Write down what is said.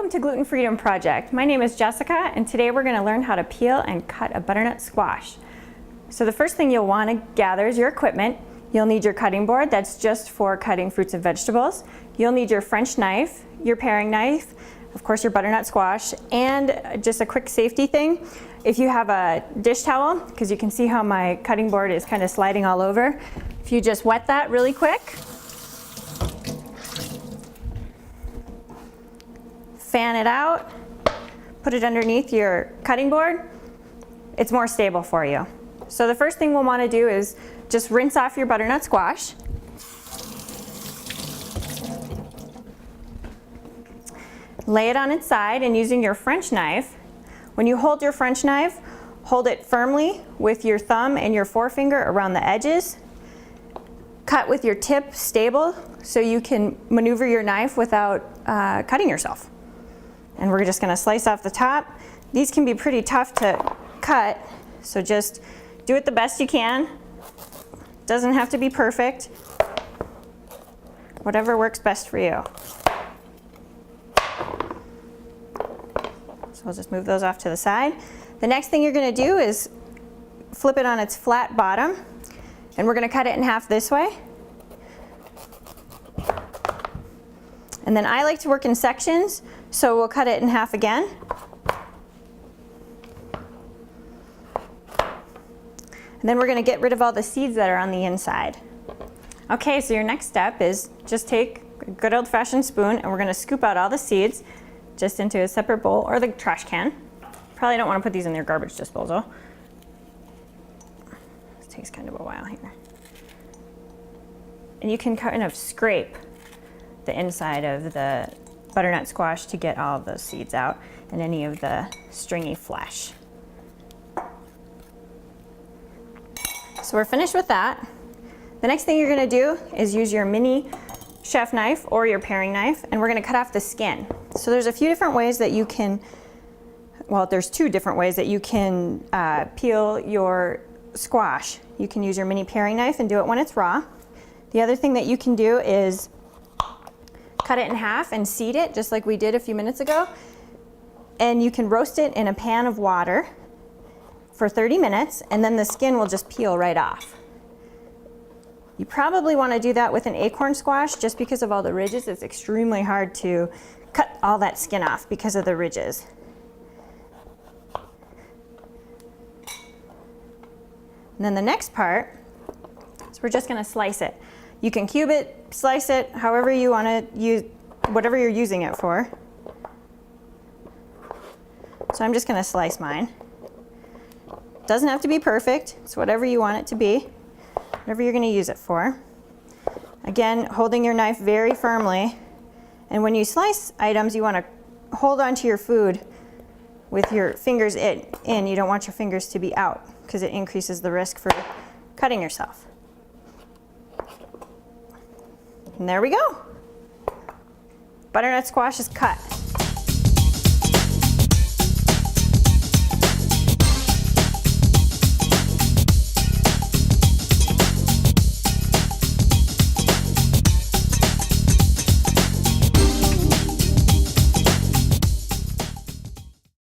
Welcome to Gluten Freedom Project. My name is Jessica, and today we're going to learn how to peel and cut a butternut squash. So the first thing you'll want to gather is your equipment. You'll need your cutting board, that's just for cutting fruits and vegetables. You'll need your French knife, your paring knife, of course your butternut squash, and just a quick safety thing. If you have a dish towel, because you can see how my cutting board is kind of sliding all over, if you just wet that really quick, fan it out, put it underneath your cutting board, it's more stable for you. So the first thing we'll want to do is just rinse off your butternut squash. Lay it on its side, and using your French knife, when you hold your French knife, hold it firmly with your thumb and your forefinger around the edges. Cut with your tip stable so you can maneuver your knife without cutting yourself. And we're just going to slice off the top. These can be pretty tough to cut, so just do it the best you can. Doesn't have to be perfect. Whatever works best for you. So we'll just move those off to the side. The next thing you're going to do is flip it on its flat bottom, and we're going to cut it in half this way. And then I like to work in sections, so we'll cut it in half again. And then we're going to get rid of all the seeds that are on the inside. Okay, so your next step is just take a good old-fashioned spoon, and we're going to scoop out all the seeds just into a separate bowl or the trash can. Probably don't want to put these in your garbage disposal. This takes kind of a while here. And you can kind of scrape the inside of the butternut squash to get all of those seeds out and any of the stringy flesh. So we're finished with that. The next thing you're going to do is use your mini chef knife or your paring knife, and we're going to cut off the skin. So there's a few different ways that you can, well, there's two different ways that you can peel your squash. You can use your mini paring knife and do it when it's raw. The other thing that you can do is cut it in half and seed it, just like we did a few minutes ago. And you can roast it in a pan of water for 30 minutes, and then the skin will just peel right off. You probably want to do that with an acorn squash just because of all the ridges. It's extremely hard to cut all that skin off because of the ridges. And then the next part is we're just going to slice it. You can cube it, slice it, however you want to use, whatever you're using it for. So I'm just going to slice mine. Doesn't have to be perfect. It's whatever you want it to be, whatever you're going to use it for. Again, holding your knife very firmly. And when you slice items, you want to hold onto your food with your fingers in. You don't want your fingers to be out because it increases the risk for cutting yourself. And there we go. Butternut squash is cut.